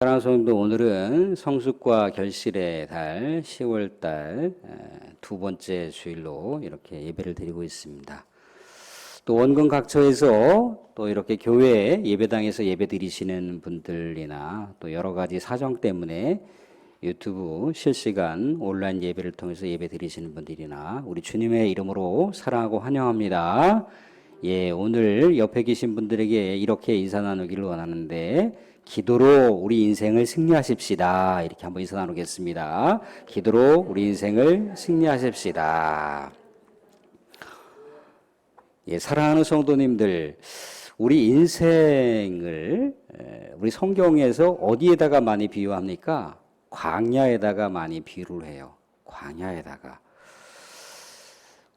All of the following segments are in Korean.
사랑하는 성도, 오늘은 성숙과 결실의 달 10월달 두 번째 주일로 이렇게 예배를 드리고 있습니다. 또 원근 각처에서 또 이렇게 교회 예배당에서 예배 드리시는 분들이나 또 여러 가지 사정 때문에 유튜브 실시간 온라인 예배를 통해서 예배 드리시는 분들이나 우리 주님의 이름으로 사랑하고 환영합니다. 오늘 옆에 계신 분들에게 이렇게 인사 나누기를 원하는데, 기도로 우리 인생을 승리하십시다. 이렇게 한번 인사 나누겠습니다. 기도로 우리 인생을 승리하십시다. 사랑하는 성도님들, 우리 인생을 우리 성경에서 어디에다가 많이 비유합니까? 광야에다가 많이 비유를 해요. 광야에다가.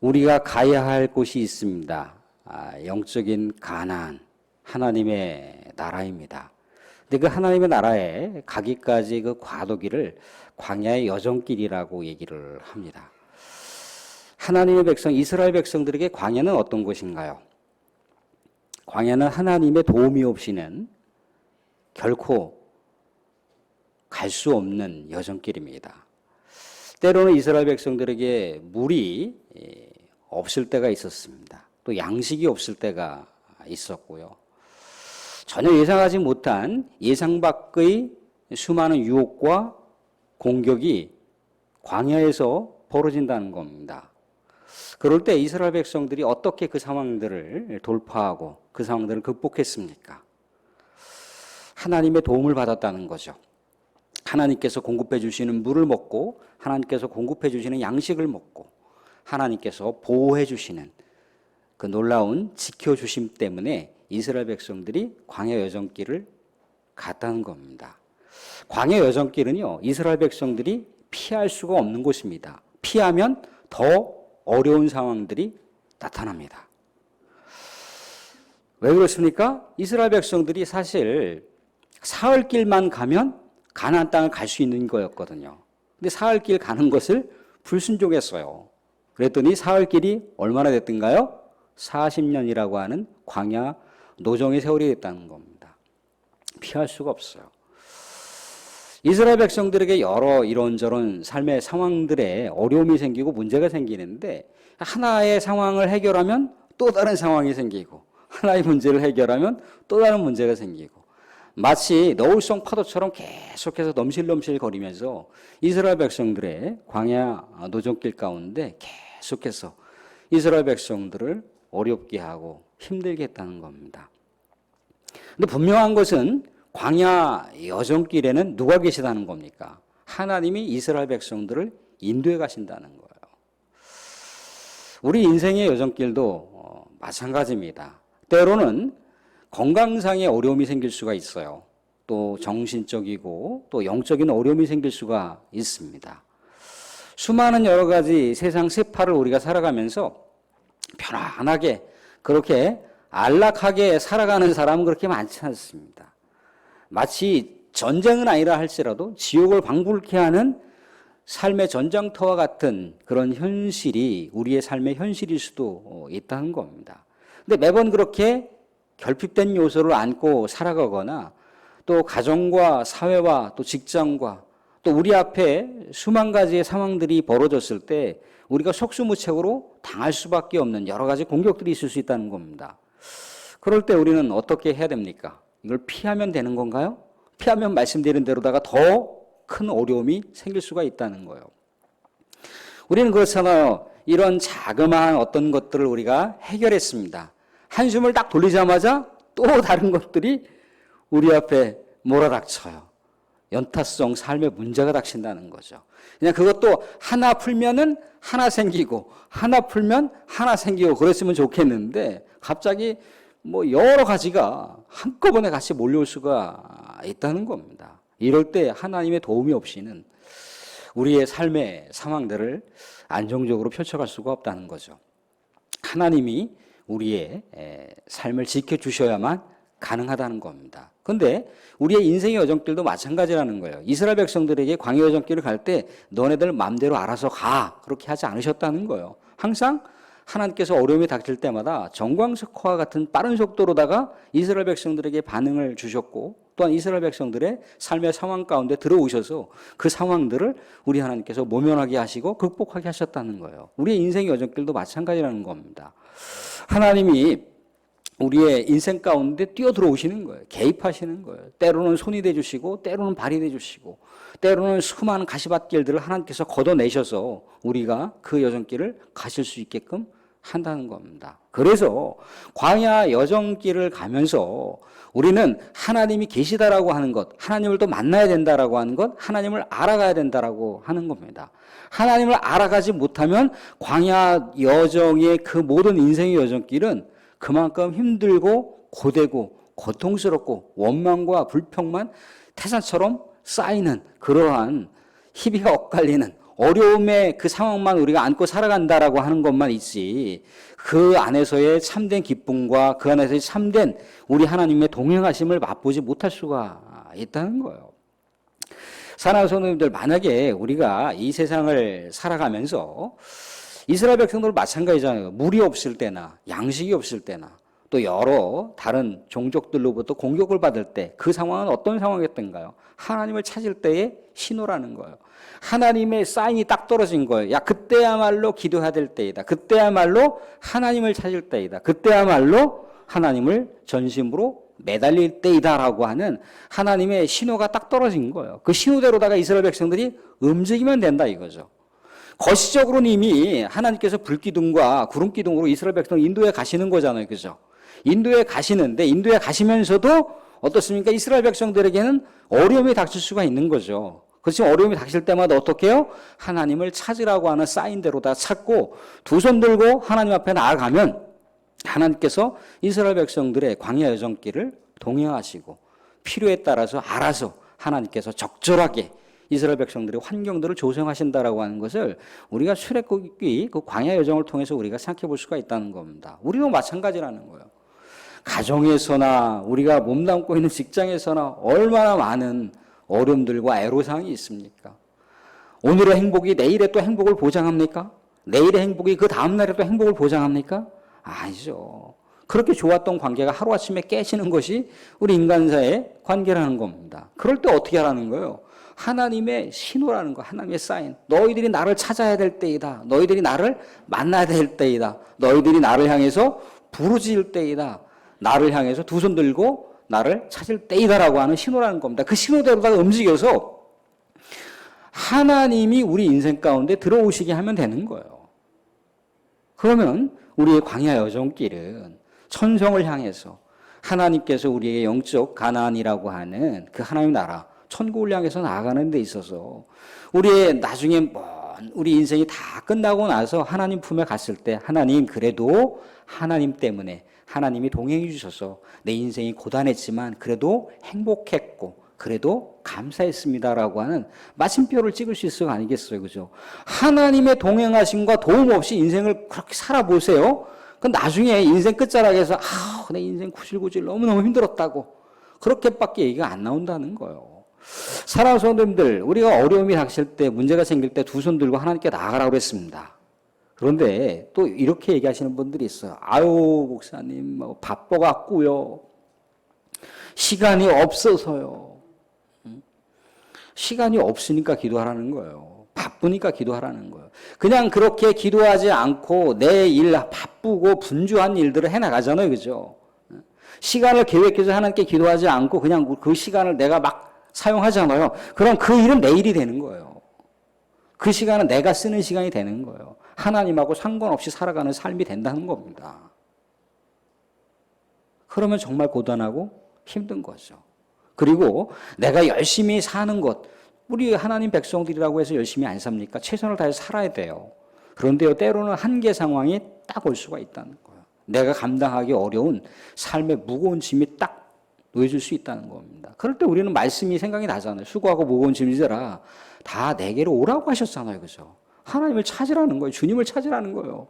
우리가 가야 할 곳이 있습니다. 영적인 가나안, 하나님의 나라입니다. 근데 그 하나님의 나라에 가기까지 그 과도기를 광야의 여정길이라고 얘기를 합니다. 하나님의 백성, 이스라엘 백성들에게 광야는 어떤 곳인가요? 광야는 하나님의 도움이 없이는 결코 갈 수 없는 여정길입니다. 때로는 이스라엘 백성들에게 물이 없을 때가 있었습니다. 또 양식이 없을 때가 있었고요. 전혀 예상하지 못한 예상 밖의 수많은 유혹과 공격이 광야에서 벌어진다는 겁니다. 그럴 때 이스라엘 백성들이 어떻게 그 상황들을 돌파하고 그 상황들을 극복했습니까? 하나님의 도움을 받았다는 거죠. 하나님께서 공급해 주시는 물을 먹고, 하나님께서 공급해 주시는 양식을 먹고, 하나님께서 보호해 주시는 그 놀라운 지켜주심 때문에 이스라엘 백성들이 광야 여정길을 갔다는 겁니다. 광야 여정길은요, 이스라엘 백성들이 피할 수가 없는 곳입니다. 피하면 더 어려운 상황들이 나타납니다. 왜 그렇습니까? 이스라엘 백성들이 사실 사흘길만 가면 가나안 땅을 갈 수 있는 거였거든요. 근데 사흘길 가는 것을 불순종했어요. 그랬더니 사흘길이 얼마나 됐던가요? 40년이라고 하는 광야 노정의 세월이 됐다는 겁니다. 피할 수가 없어요. 이스라엘 백성들에게 여러 이런저런 삶의 상황들에 어려움이 생기고 문제가 생기는데, 하나의 상황을 해결하면 또 다른 상황이 생기고, 하나의 문제를 해결하면 또 다른 문제가 생기고, 마치 너울성 파도처럼 계속해서 넘실넘실 거리면서 이스라엘 백성들의 광야 노정길 가운데 계속해서 이스라엘 백성들을 어렵게 하고 힘들게 했다는 겁니다. 근데 분명한 것은 광야 여정길에는 누가 계시다는 겁니까? 하나님이 이스라엘 백성들을 인도해 가신다는 거예요. 우리 인생의 여정길도 마찬가지입니다. 때로는 건강상의 어려움이 생길 수가 있어요. 또 정신적이고 또 영적인 어려움이 생길 수가 있습니다. 수많은 여러 가지 세상 세파를 우리가 살아가면서 편안하게 그렇게 안락하게 살아가는 사람은 그렇게 많지 않습니다. 마치 전쟁은 아니라 할지라도 지옥을 방불케 하는 삶의 전장터와 같은 그런 현실이 우리의 삶의 현실일 수도 있다는 겁니다. 근데 매번 그렇게 결핍된 요소를 안고 살아가거나 또 가정과 사회와 또 직장과 또 우리 앞에 수만 가지의 상황들이 벌어졌을 때 우리가 속수무책으로 당할 수밖에 없는 여러 가지 공격들이 있을 수 있다는 겁니다. 그럴 때 우리는 어떻게 해야 됩니까? 이걸 피하면 되는 건가요? 피하면 말씀드린 대로다가 더 큰 어려움이 생길 수가 있다는 거예요. 우리는 그렇잖아요. 이런 자그마한 어떤 것들을 우리가 해결했습니다. 한숨을 딱 돌리자마자 또 다른 것들이 우리 앞에 몰아닥쳐요. 연타성 삶의 문제가 닥친다는 거죠. 그냥 그것도 하나 풀면은 하나 생기고, 하나 풀면 하나 생기고 그랬으면 좋겠는데, 갑자기 여러 가지가 한꺼번에 같이 몰려올 수가 있다는 겁니다. 이럴 때 하나님의 도움이 없이는 우리의 삶의 상황들을 안정적으로 펼쳐갈 수가 없다는 거죠. 하나님이 우리의 삶을 지켜주셔야만 가능하다는 겁니다. 그런데 우리의 인생의 여정길도 마찬가지라는 거예요. 이스라엘 백성들에게 광야 여정길을 갈 때 너네들 마음대로 알아서 가, 그렇게 하지 않으셨다는 거예요. 항상 하나님께서 어려움이 닥칠 때마다 정광석화와 같은 빠른 속도로다가 이스라엘 백성들에게 반응을 주셨고 또한 이스라엘 백성들의 삶의 상황 가운데 들어오셔서 그 상황들을 우리 하나님께서 모면하게 하시고 극복하게 하셨다는 거예요. 우리의 인생의 여정길도 마찬가지라는 겁니다. 하나님이 우리의 인생 가운데 뛰어들어오시는 거예요. 개입하시는 거예요. 때로는 손이 돼주시고 때로는 발이 돼주시고 때로는 수많은 가시밭길들을 하나님께서 걷어내셔서 우리가 그 여정길을 가실 수 있게끔 한다는 겁니다. 그래서 광야 여정길을 가면서 우리는 하나님이 계시다라고 하는 것, 하나님을 또 만나야 된다라고 하는 것, 하나님을 알아가야 된다라고 하는 겁니다. 하나님을 알아가지 못하면 광야 여정의 그 모든 인생의 여정길은 그만큼 힘들고 고되고 고통스럽고 원망과 불평만 태산처럼 쌓이는 그러한 희비가 엇갈리는 어려움의 그 상황만 우리가 안고 살아간다라고 하는 것만 있지 그 안에서의 참된 기쁨과 그 안에서의 참된 우리 하나님의 동행하심을 맛보지 못할 수가 있다는 거예요. 사랑하는 성도님들, 만약에 우리가 이 세상을 살아가면서 이스라엘 백성들 마찬가지잖아요. 물이 없을 때나 양식이 없을 때나 또 여러 다른 종족들로부터 공격을 받을 때 그 상황은 어떤 상황이었던가요? 하나님을 찾을 때의 신호라는 거예요. 하나님의 사인이 딱 떨어진 거예요. 야, 그때야말로 기도해야 될 때이다. 그때야말로 하나님을 찾을 때이다. 그때야말로 하나님을 전심으로 매달릴 때이다라고 하는 하나님의 신호가 딱 떨어진 거예요. 그 신호대로다가 이스라엘 백성들이 움직이면 된다 이거죠. 거시적으로는 이미 하나님께서 불기둥과 구름기둥으로 이스라엘 백성 인도에 가시는 거잖아요. 그죠? 인도에 가시는데 인도에 가시면서도 어떻습니까? 이스라엘 백성들에게는 어려움이 닥칠 수가 있는 거죠. 그렇지만 어려움이 닥칠 때마다 어떻게 해요? 하나님을 찾으라고 하는 사인대로 다 찾고 두 손 들고 하나님 앞에 나아가면 하나님께서 이스라엘 백성들의 광야 여정길을 동행하시고 필요에 따라서 알아서 하나님께서 적절하게 이스라엘 백성들의 환경들을 조성하신다라고 하는 것을 우리가 출애굽기 그 광야 여정을 통해서 우리가 생각해 볼 수가 있다는 겁니다. 우리도 마찬가지라는 거예요. 가정에서나 우리가 몸담고 있는 직장에서나 얼마나 많은 어려움들과 애로사항이 있습니까? 오늘의 행복이 내일의 또 행복을 보장합니까? 내일의 행복이 그 다음날에 또 행복을 보장합니까? 아니죠. 그렇게 좋았던 관계가 하루아침에 깨지는 것이 우리 인간사의 관계라는 겁니다. 그럴 때 어떻게 하라는 거예요? 하나님의 신호라는 거, 하나님의 사인. 너희들이 나를 찾아야 될 때이다. 너희들이 나를 만나야 될 때이다. 너희들이 나를 향해서 부르짖을 때이다. 나를 향해서 두 손 들고 나를 찾을 때이다라고 하는 신호라는 겁니다. 그 신호대로다가 움직여서 하나님이 우리 인생 가운데 들어오시게 하면 되는 거예요. 그러면 우리의 광야 여정길은 천성을 향해서 하나님께서 우리의 영적 가나안이라고 하는 그 하나님 나라 천국을 향해서 나아가는 데 있어서 우리의 나중에 우리 인생이 다 끝나고 나서 하나님 품에 갔을 때 하나님 그래도 하나님 때문에 하나님이 동행해 주셔서 내 인생이 고단했지만 그래도 행복했고 그래도 감사했습니다라고 하는 마침표를 찍을 수 있을 거 아니겠어요. 그죠? 하나님의 동행하심과 도움 없이 인생을 그렇게 살아보세요. 그 나중에 인생 끝자락에서 내 인생 구질구질 너무너무 힘들었다고 그렇게밖에 얘기가 안 나온다는 거예요. 사랑하는 성도님들, 우리가 어려움이 닥칠 때 문제가 생길 때 두 손 들고 하나님께 나아가라고 그랬습니다. 그런데 또 이렇게 얘기하시는 분들이 있어요. 아유 목사님 바빠갖고요. 시간이 없어서요. 시간이 없으니까 기도하라는 거예요. 바쁘니까 기도하라는 거예요. 그냥 그렇게 기도하지 않고 내 일 바쁘고 분주한 일들을 해나가잖아요. 그죠? 시간을 계획해서 하나님께 기도하지 않고 그냥 그 시간을 내가 막 사용하잖아요. 그럼 그 일은 내일이 되는 거예요. 그 시간은 내가 쓰는 시간이 되는 거예요. 하나님하고 상관없이 살아가는 삶이 된다는 겁니다. 그러면 정말 고단하고 힘든 거죠. 그리고 내가 열심히 사는 것, 우리 하나님 백성들이라고 해서 열심히 안 삽니까? 최선을 다해서 살아야 돼요. 그런데요, 때로는 한계 상황이 딱 올 수가 있다는 거예요. 내가 감당하기 어려운 삶의 무거운 짐이 딱 놓여질 수 있다는 겁니다. 그럴 때 우리는 말씀이 생각이 나잖아요. 수고하고 무거운 짐이더라. 다 내게로 오라고 하셨잖아요. 그죠? 하나님을 찾으라는 거예요. 주님을 찾으라는 거예요.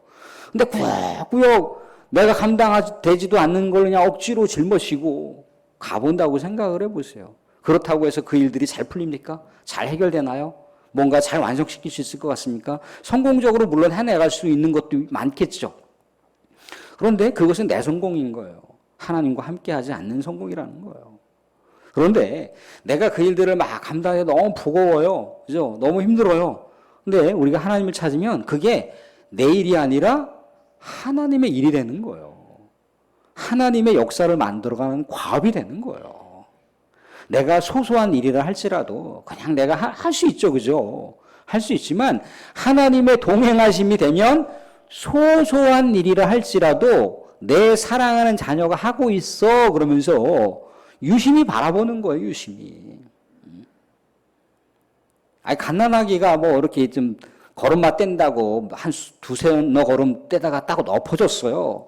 근데 꾸역꾸역 내가 감당되지도 않는 걸 그냥 억지로 짊어지고 가본다고 생각을 해보세요. 그렇다고 해서 그 일들이 잘 풀립니까? 잘 해결되나요? 뭔가 잘 완성시킬 수 있을 것 같습니까? 성공적으로 물론 해내갈 수 있는 것도 많겠죠. 그런데 그것은 내 성공인 거예요. 하나님과 함께하지 않는 성공이라는 거예요. 그런데 내가 그 일들을 막 감당해 너무 버거워요. 그죠? 너무 힘들어요. 근데 우리가 하나님을 찾으면 그게 내 일이 아니라 하나님의 일이 되는 거예요. 하나님의 역사를 만들어가는 과업이 되는 거예요. 내가 소소한 일이라 할지라도 그냥 내가 할 수 있죠. 그죠? 할 수 있지만 하나님의 동행하심이 되면 소소한 일이라 할지라도 내 사랑하는 자녀가 하고 있어 그러면서 유심히 바라보는 거예요. 유심히. 아니 갓난아기가 뭐 이렇게 좀 걸음마 뗀다고 한 두세 너 걸음 떼다가 따고 엎어졌어요.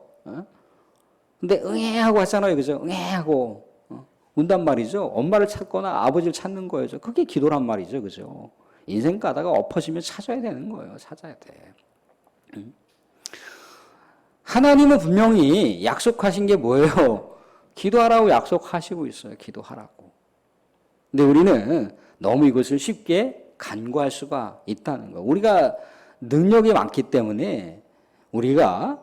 근데 응애하고 하잖아요. 그죠? 응애하고 운단 말이죠. 엄마를 찾거나 아버지를 찾는 거예요. 그게 기도란 말이죠. 그죠? 인생 가다가 엎어지면 찾아야 되는 거예요. 찾아야 돼. 하나님은 분명히 약속하신 게 뭐예요? 기도하라고 약속하시고 있어요. 기도하라고. 근데 우리는 너무 이것을 쉽게 간과할 수가 있다는 거. 우리가 능력이 많기 때문에, 우리가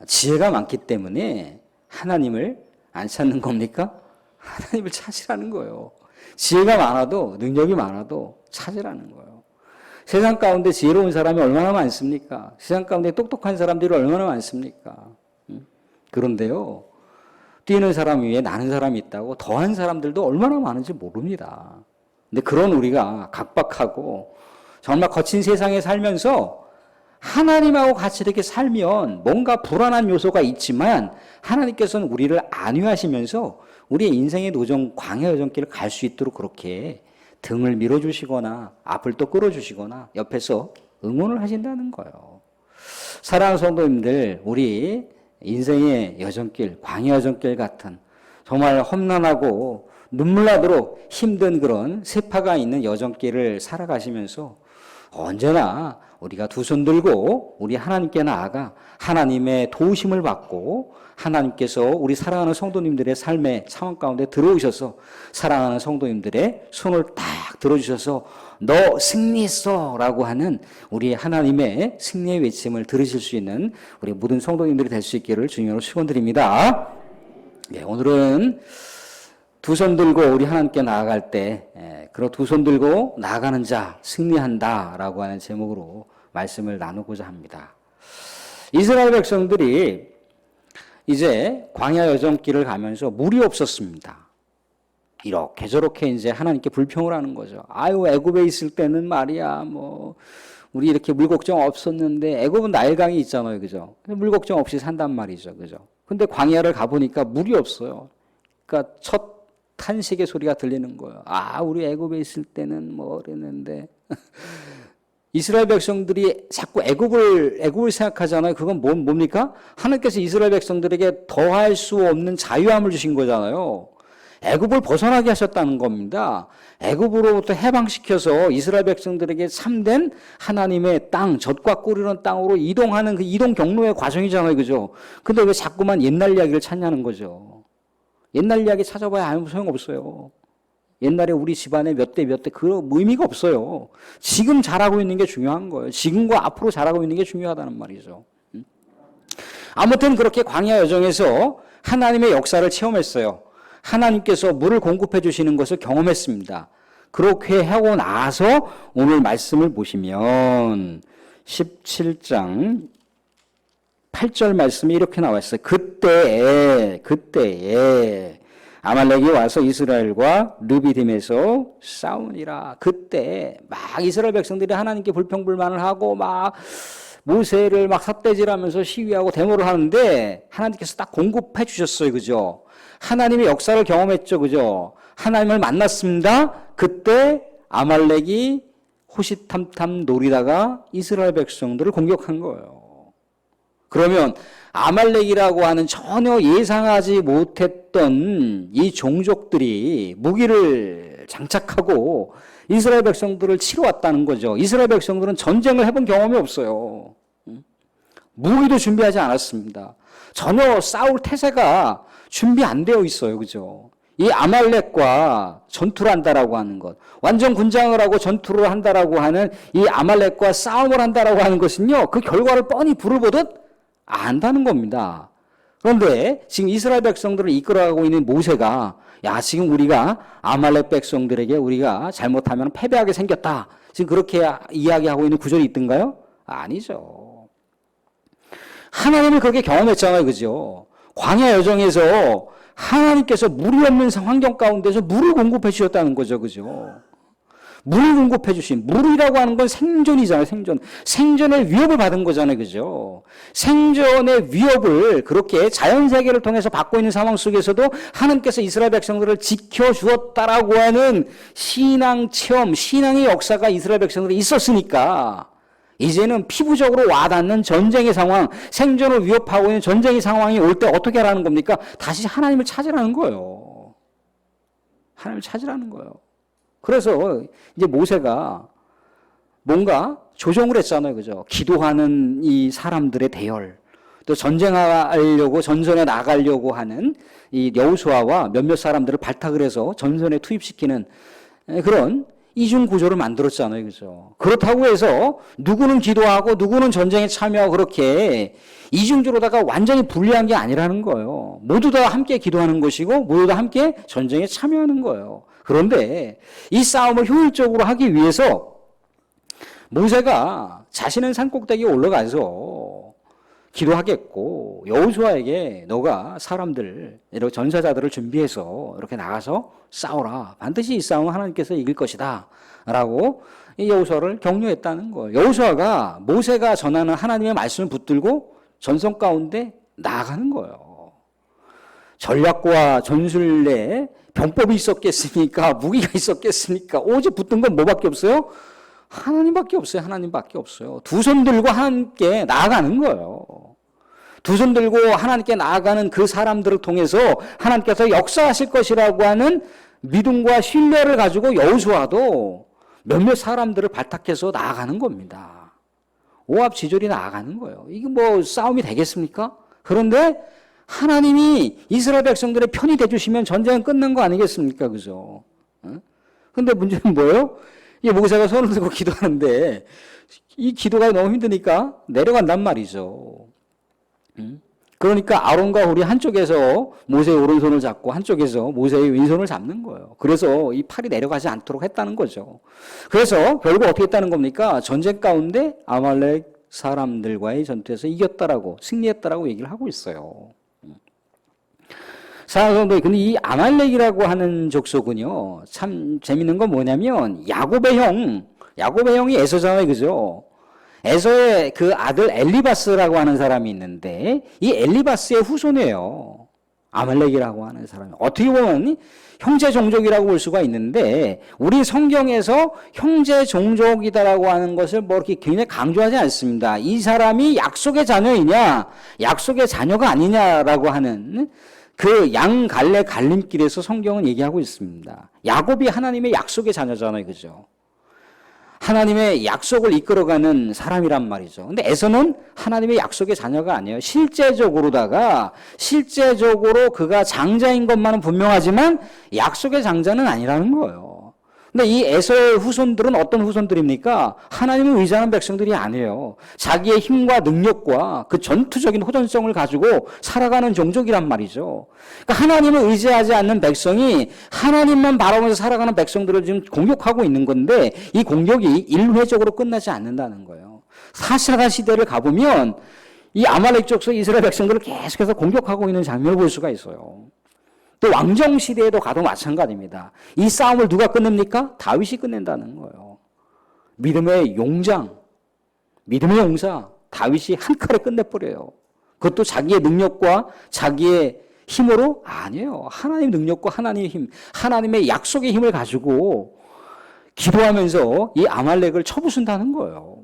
지혜가 많기 때문에 하나님을 안 찾는 겁니까? 하나님을 찾으라는 거예요. 지혜가 많아도, 능력이 많아도 찾으라는 거예요. 세상 가운데 지혜로운 사람이 얼마나 많습니까? 세상 가운데 똑똑한 사람들이 얼마나 많습니까? 그런데요, 뛰는 사람 위에 나는 사람이 있다고 더한 사람들도 얼마나 많은지 모릅니다. 근데 그런 우리가 각박하고 정말 거친 세상에 살면서 하나님하고 같이 이렇게 살면 뭔가 불안한 요소가 있지만 하나님께서는 우리를 안위하시면서 우리의 인생의 노정, 광야 여정길을 갈 수 있도록 그렇게 등을 밀어주시거나 앞을 또 끌어주시거나 옆에서 응원을 하신다는 거예요. 사랑하는 성도님들, 우리 인생의 여정길, 광야 여정길 같은 정말 험난하고 눈물 나도록 힘든 그런 세파가 있는 여정길을 살아가시면서 언제나 우리가 두 손 들고 우리 하나님께 나아가 하나님의 도우심을 받고 하나님께서 우리 사랑하는 성도님들의 삶의 상황 가운데 들어오셔서 사랑하는 성도님들의 손을 딱 들어주셔서 너 승리했어 라고 하는 우리 하나님의 승리의 외침을 들으실 수 있는 우리 모든 성도님들이 될 수 있기를 주님으로 축원드립니다. 네, 오늘은 두 손 들고 우리 하나님께 나아갈 때 그런 두 손 들고 나아가는 자 승리한다 라고 하는 제목으로 말씀을 나누고자 합니다. 이스라엘 백성들이 이제 광야 여정길을 가면서 물이 없었습니다. 이렇게 저렇게 이제 하나님께 불평을 하는 거죠. 아유, 애굽에 있을 때는 말이야, 뭐, 우리 이렇게 물 걱정 없었는데, 애굽은 나일강이 있잖아요. 그죠? 물 걱정 없이 산단 말이죠. 그죠? 근데 광야를 가보니까 물이 없어요. 그러니까 첫 탄식의 소리가 들리는 거예요. 아, 우리 애굽에 있을 때는 뭐 그랬는데. 이스라엘 백성들이 자꾸 애굽을 생각하잖아요. 그건 뭡니까? 하나님께서 이스라엘 백성들에게 더할 수 없는 자유함을 주신 거잖아요. 애굽을 벗어나게 하셨다는 겁니다. 애굽으로부터 해방시켜서 이스라엘 백성들에게 참된 하나님의 땅, 젖과 꿀이는 땅으로 이동하는 그 이동 경로의 과정이잖아요. 그죠? 근데 왜 자꾸만 옛날 이야기를 찾냐는 거죠. 옛날 이야기 찾아봐야 아무 소용없어요. 옛날에 우리 집안에 몇 대 그 의미가 없어요. 지금 잘하고 있는 게 중요한 거예요. 지금과 앞으로 잘하고 있는 게 중요하다는 말이죠. 아무튼 그렇게 광야 여정에서 하나님의 역사를 체험했어요. 하나님께서 물을 공급해 주시는 것을 경험했습니다. 그렇게 하고 나서 오늘 말씀을 보시면 17장 8절 말씀이 이렇게 나와 있어요. 그때에 아말렉이 와서 이스라엘과 르비딤에서 싸우니라. 그때 막 이스라엘 백성들이 하나님께 불평불만을 하고 막 모세를 막 삿대질하면서 시위하고 데모를 하는데 하나님께서 딱 공급해 주셨어요. 그죠? 하나님의 역사를 경험했죠. 그죠? 하나님을 만났습니다. 그때 아말렉이 호시탐탐 노리다가 이스라엘 백성들을 공격한 거예요. 그러면 아말렉이라고 하는 전혀 예상하지 못했던 이 종족들이 무기를 장착하고 이스라엘 백성들을 치러 왔다는 거죠. 이스라엘 백성들은 전쟁을 해본 경험이 없어요. 무기도 준비하지 않았습니다. 전혀 싸울 태세가 준비 안 되어 있어요. 그죠? 이 아말렉과 전투를 한다라고 하는 것, 완전 군장을 하고 전투를 한다라고 하는 이 아말렉과 싸움을 한다라고 하는 것은요, 그 결과를 뻔히 불을 보듯 안다는 겁니다. 그런데 지금 이스라엘 백성들을 이끌어가고 있는 모세가 야, 지금 우리가 아말렉 백성들에게 우리가 잘못하면 패배하게 생겼다. 지금 그렇게 이야기하고 있는 구절이 있던가요? 아니죠. 하나님을 그렇게 경험했잖아요. 그죠? 광야 여정에서 하나님께서 물이 없는 환경 가운데서 물을 공급해 주셨다는 거죠. 그죠? 물을 공급해 주신, 물이라고 하는 건 생존이잖아요. 생존의 위협을 받은 거잖아요. 그죠? 생존의 위협을 그렇게 자연세계를 통해서 받고 있는 상황 속에서도 하나님께서 이스라엘 백성들을 지켜주었다라고 하는 신앙 체험, 신앙의 역사가 이스라엘 백성들이 있었으니까 이제는 피부적으로 와닿는 전쟁의 상황, 생존을 위협하고 있는 전쟁의 상황이 올 때 어떻게 하라는 겁니까? 다시 하나님을 찾으라는 거예요. 하나님을 찾으라는 거예요. 그래서 이제 모세가 뭔가 조정을 했잖아요. 그죠? 기도하는 이 사람들의 대열, 또 전쟁하려고, 전선에 나가려고 하는 이 여호수아와 몇몇 사람들을 발탁을 해서 전선에 투입시키는 그런 이중 구조를 만들었잖아요. 그죠? 그렇다고 해서 누구는 기도하고 누구는 전쟁에 참여하고 그렇게 이중주로다가 완전히 분리한 게 아니라는 거예요. 모두 다 함께 기도하는 것이고 모두 다 함께 전쟁에 참여하는 거예요. 그런데 이 싸움을 효율적으로 하기 위해서 모세가 자신은 산꼭대기에 올라가서 기도하겠고 여호수아에게 너가 사람들, 이렇게 전사자들을 준비해서 이렇게 나가서 싸우라. 반드시 이 싸움은 하나님께서 이길 것이다. 라고 이 여호수아를 격려했다는 거예요. 여호수아가 모세가 전하는 하나님의 말씀을 붙들고 전선 가운데 나아가는 거예요. 전략과 전술에 병법이 있었겠습니까? 무기가 있었겠습니까? 오직 붙든 건 뭐밖에 없어요? 하나님밖에 없어요. 하나님밖에 없어요. 두 손 들고 하나님께 나아가는 거예요. 두 손 들고 하나님께 나아가는 그 사람들을 통해서 하나님께서 역사하실 것이라고 하는 믿음과 신뢰를 가지고 여호수아도 몇몇 사람들을 발탁해서 나아가는 겁니다. 오합지졸이 나아가는 거예요. 이게 뭐 싸움이 되겠습니까? 그런데 하나님이 이스라엘 백성들의 편이 돼주시면 전쟁은 끝난 거 아니겠습니까? 그죠? 근데 문제는 뭐예요? 이 모세가 손을 들고 기도하는데 이 기도가 너무 힘드니까 내려간단 말이죠. 그러니까 아론과 홀이 한쪽에서 모세의 오른손을 잡고 한쪽에서 모세의 왼손을 잡는 거예요. 그래서 이 팔이 내려가지 않도록 했다는 거죠. 그래서 결국 어떻게 했다는 겁니까? 전쟁 가운데 아말렉 사람들과의 전투에서 이겼다라고, 승리했다라고 얘기를 하고 있어요. 사랑하는 근데 이 아말렉이라고 하는 족속은요, 참 재밌는 건 뭐냐면, 야곱의 형이 에서잖아요. 그죠? 에서의 그 아들 엘리바스라고 하는 사람이 있는데, 이 엘리바스의 후손이에요. 아말렉이라고 하는 사람이. 어떻게 보면 형제 종족이라고 볼 수가 있는데, 우리 성경에서 형제 종족이다라고 하는 것을 뭐 이렇게 굉장히 강조하지 않습니다. 이 사람이 약속의 자녀이냐, 약속의 자녀가 아니냐라고 하는 그 양갈래 갈림길에서 성경은 얘기하고 있습니다. 야곱이 하나님의 약속의 자녀잖아요. 그죠? 하나님의 약속을 이끌어가는 사람이란 말이죠. 근데 에서는 하나님의 약속의 자녀가 아니에요. 실제적으로 그가 장자인 것만은 분명하지만 약속의 장자는 아니라는 거예요. 근데 이 에서의 후손들은 어떤 후손들입니까? 하나님을 의지하는 백성들이 아니에요. 자기의 힘과 능력과 그 전투적인 호전성을 가지고 살아가는 종족이란 말이죠. 그러니까 하나님을 의지하지 않는 백성이 하나님만 바라보면서 살아가는 백성들을 지금 공격하고 있는 건데 이 공격이 일회적으로 끝나지 않는다는 거예요. 사사가 시대를 가보면 이 아말렉 족속 이스라엘 백성들을 계속해서 공격하고 있는 장면을 볼 수가 있어요. 또 왕정 시대에도 가도 마찬가지입니다. 이 싸움을 누가 끝냅니까? 다윗이 끝낸다는 거예요. 믿음의 용사 다윗이 한 칼에 끝내버려요. 그것도 자기의 능력과 자기의 힘으로 아니에요. 하나님의 능력과 하나님의 힘, 하나님의 약속의 힘을 가지고 기도하면서 이 아말렉을 쳐부순다는 거예요.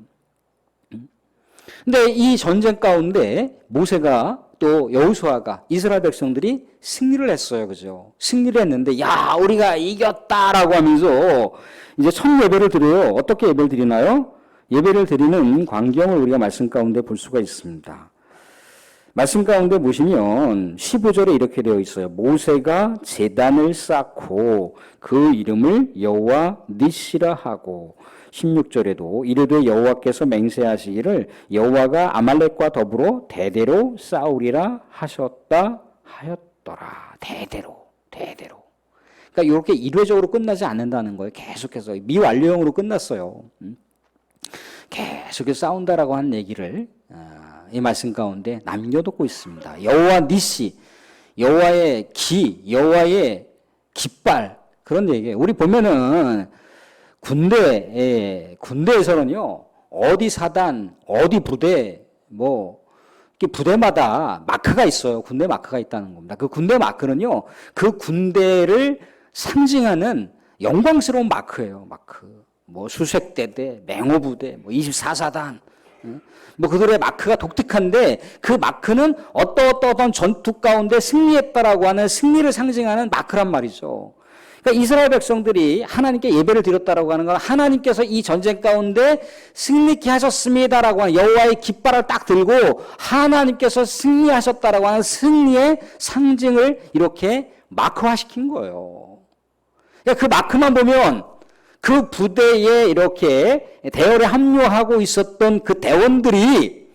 근데 이 전쟁 가운데 모세가 또 여호수아가 이스라엘 백성들이 승리를 했어요. 그죠? 승리를 했는데 야, 우리가 이겼다라고 하면서 이제 첫 예배를 드려요. 어떻게 예배를 드리나요? 예배를 드리는 광경을 우리가 말씀 가운데 볼 수가 있습니다. 말씀 가운데 보시면 15절에 이렇게 되어 있어요. 모세가 제단을 쌓고 그 이름을 여호와 니시라 하고 16절에도 이르되 여호와께서 맹세하시기를 여호와가 아말렉과 더불어 대대로 싸우리라 하셨다 하였더라. 대대로. 그러니까 이렇게 일회적으로 끝나지 않는다는 거예요. 계속해서 미완료형으로 끝났어요. 계속해서 싸운다라고 한 얘기를 이 말씀 가운데 남겨두고 있습니다. 여호와 니시, 여호와의 기, 여호와의 깃발 그런 얘기예요. 우리 보면은 군대에서는요 어디 사단, 어디 부대 뭐 부대마다 마크가 있어요. 군대 마크가 있다는 겁니다. 그 군대 마크는요 그 군대를 상징하는 영광스러운 마크예요. 마크. 뭐 수색대대, 맹호부대, 뭐 24사단, 뭐 그들의 마크가 독특한데 그 마크는 어떤 전투 가운데 승리했다라고 하는 승리를 상징하는 마크란 말이죠. 그러니까 이스라엘 백성들이 하나님께 예배를 드렸다라고 하는 건 하나님께서 이 전쟁 가운데 승리케 하셨습니다라고 하는 여호와의 깃발을 딱 들고 하나님께서 승리하셨다라고 하는 승리의 상징을 이렇게 마크화시킨 거예요. 그러니까 그 마크만 보면 그 부대에 이렇게 대열에 합류하고 있었던 그 대원들이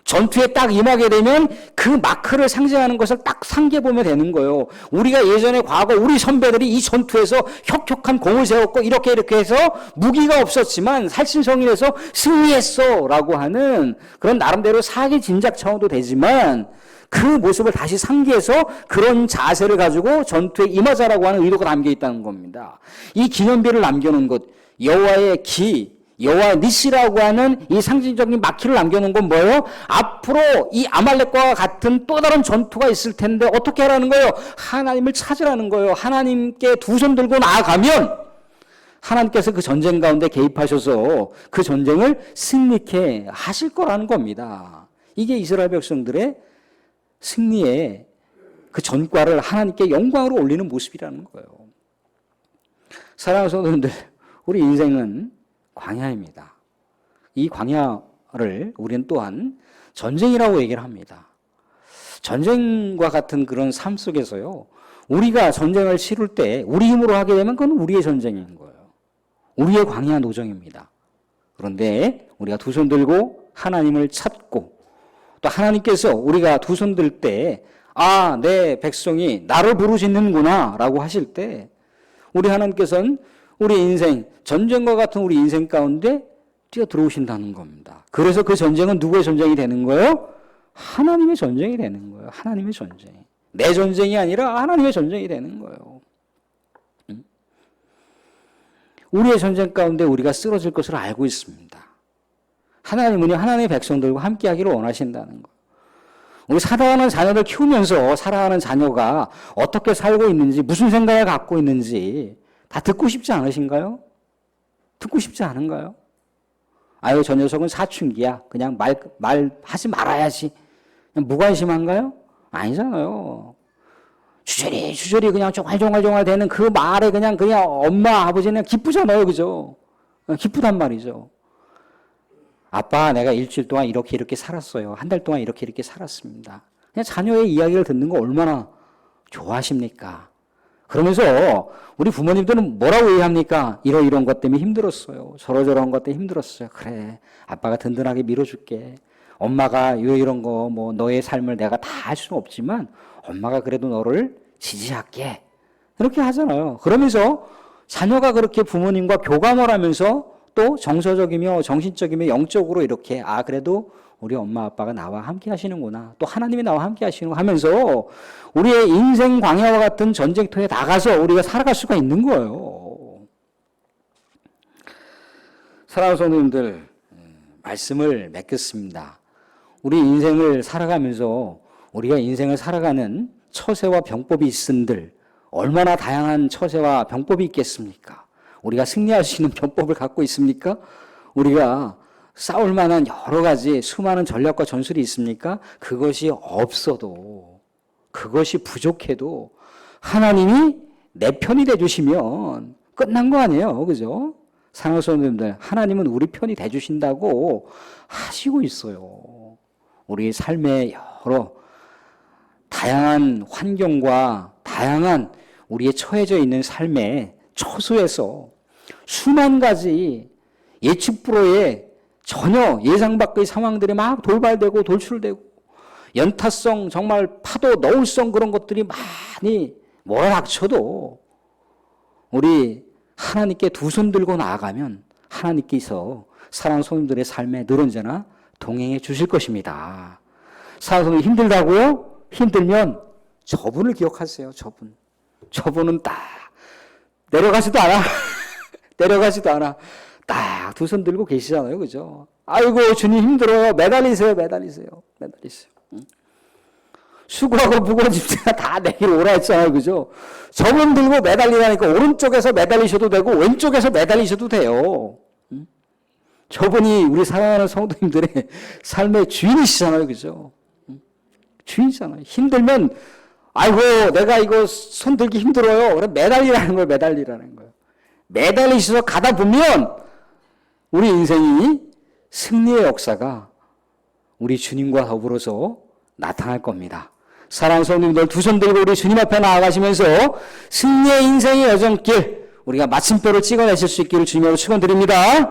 전투에 딱 임하게 되면 그 마크를 상징하는 것을 딱 상기해보면 되는 거예요. 우리가 예전에 과거 우리 선배들이 이 전투에서 혁혁한 공을 세웠고 이렇게 해서 무기가 없었지만 살신성인에서 승리했어 라고 하는 그런 나름대로 사기 짐작 차원도 되지만 그 모습을 다시 상기해서 그런 자세를 가지고 전투에 임하자라고 하는 의도가 담겨 있다는 겁니다. 이 기념비를 남겨놓은 것, 여호와의 기, 여호와 니시라고 하는 이 상징적인 마키를 남겨놓은 건 뭐예요? 앞으로 이 아말렉과 같은 또 다른 전투가 있을 텐데 어떻게 하라는 거예요? 하나님을 찾으라는 거예요. 하나님께 두 손 들고 나아가면 하나님께서 그 전쟁 가운데 개입하셔서 그 전쟁을 승리케 하실 거라는 겁니다. 이게 이스라엘 백성들의 승리의 그 전과를 하나님께 영광으로 올리는 모습이라는 거예요. 사랑하는 성도님들, 우리 인생은 광야입니다. 이 광야를 우리는 또한 전쟁이라고 얘기를 합니다. 전쟁과 같은 그런 삶 속에서요, 우리가 전쟁을 치룰 때 우리 힘으로 하게 되면 그건 우리의 전쟁인 거예요. 우리의 광야 노정입니다. 그런데 우리가 두 손 들고 하나님을 찾고 또 하나님께서 우리가 두 손 들 때 내 백성이 나를 부르시는구나 라고 하실 때 우리 하나님께서는 우리 인생, 전쟁과 같은 우리 인생 가운데 뛰어들어오신다는 겁니다. 그래서 그 전쟁은 누구의 전쟁이 되는 거예요? 하나님의 전쟁이 되는 거예요. 하나님의 전쟁. 내 전쟁이 아니라 하나님의 전쟁이 되는 거예요. 우리의 전쟁 가운데 우리가 쓰러질 것을 알고 있습니다. 하나님은 하나님의 백성들과 함께 하기를 원하신다는 거예요. 우리 사랑하는 자녀들 키우면서 사랑하는 자녀가 어떻게 살고 있는지, 무슨 생각을 갖고 있는지 다 듣고 싶지 않으신가요? 듣고 싶지 않은가요? 아유, 저 녀석은 사춘기야. 그냥 말하지 말아야지. 그냥 무관심한가요? 아니잖아요. 주저리 그냥 종알종알 되는 그 말에 그냥 엄마, 아버지는 기쁘잖아요. 그죠? 기쁘단 말이죠. 아빠, 내가 일주일 동안 이렇게 살았어요. 한 달 동안 이렇게 살았습니다. 그냥 자녀의 이야기를 듣는 거 얼마나 좋아하십니까? 그러면서 우리 부모님들은 뭐라고 얘기합니까? 이런 것 때문에 힘들었어요. 저런 것 때문에 힘들었어요. 그래, 아빠가 든든하게 밀어줄게. 엄마가 이런 거 너의 삶을 내가 다 할 수는 없지만 엄마가 그래도 너를 지지할게. 이렇게 하잖아요. 그러면서 자녀가 그렇게 부모님과 교감을 하면서 또 정서적이며 정신적이며 영적으로 이렇게 그래도 우리 엄마 아빠가 나와 함께 하시는구나. 또 하나님이 나와 함께 하시는구나 하면서 우리의 인생 광야와 같은 전쟁터에 나가서 우리가 살아갈 수가 있는 거예요. 사랑하는 성도님들, 말씀을 맺겠습니다. 우리 인생을 살아가면서 우리가 인생을 살아가는 처세와 병법이 있은들 얼마나 다양한 처세와 병법이 있겠습니까? 우리가 승리할 수 있는 병법을 갖고 있습니까? 우리가 싸울 만한 여러 가지 수많은 전략과 전술이 있습니까? 그것이 없어도, 그것이 부족해도 하나님이 내 편이 돼주시면 끝난 거 아니에요. 그죠? 사랑하는 성도님들, 하나님은 우리 편이 돼주신다고 하시고 있어요. 우리 삶의 여러 다양한 환경과 다양한 우리의 처해져 있는 삶의 처소에서 수만 가지 예측 불허의 전혀 예상 밖의 상황들이 막 돌발되고 돌출되고 연타성 정말 파도 너울성 그런 것들이 많이 몰아닥쳐도 우리 하나님께 두 손 들고 나아가면 하나님께서 사랑하는 성도님들의 삶에 늘 언제나 동행해 주실 것입니다. 사랑하는 성도님 힘들다고요? 힘들면 저분을 기억하세요. 저분은 딱 내려가지도 않아. 내려가지도 않아. 딱 두 손 들고 계시잖아요. 그죠? 아이고 주님 힘들어요. 매달리세요. 수고하고 무거운 짐승아 다 내기로 오라 했잖아요. 그죠? 저분 들고 매달리라니까 오른쪽에서 매달리셔도 되고 왼쪽에서 매달리셔도 돼요. 저분이 우리 사랑하는 성도님들의 삶의 주인이시잖아요. 그죠? 주인이잖아요. 힘들면 아이고 내가 이거 손 들기 힘들어요. 그래 매달리라는 거예요. 매달리셔서 가다 보면 우리 인생이 승리의 역사가 우리 주님과 더불어서 나타날 겁니다. 사랑하는 성도님들 두 손 들고 우리 주님 앞에 나아가시면서 승리의 인생의 여정길 우리가 마침표를 찍어내실 수 있기를 주님으로 축원드립니다.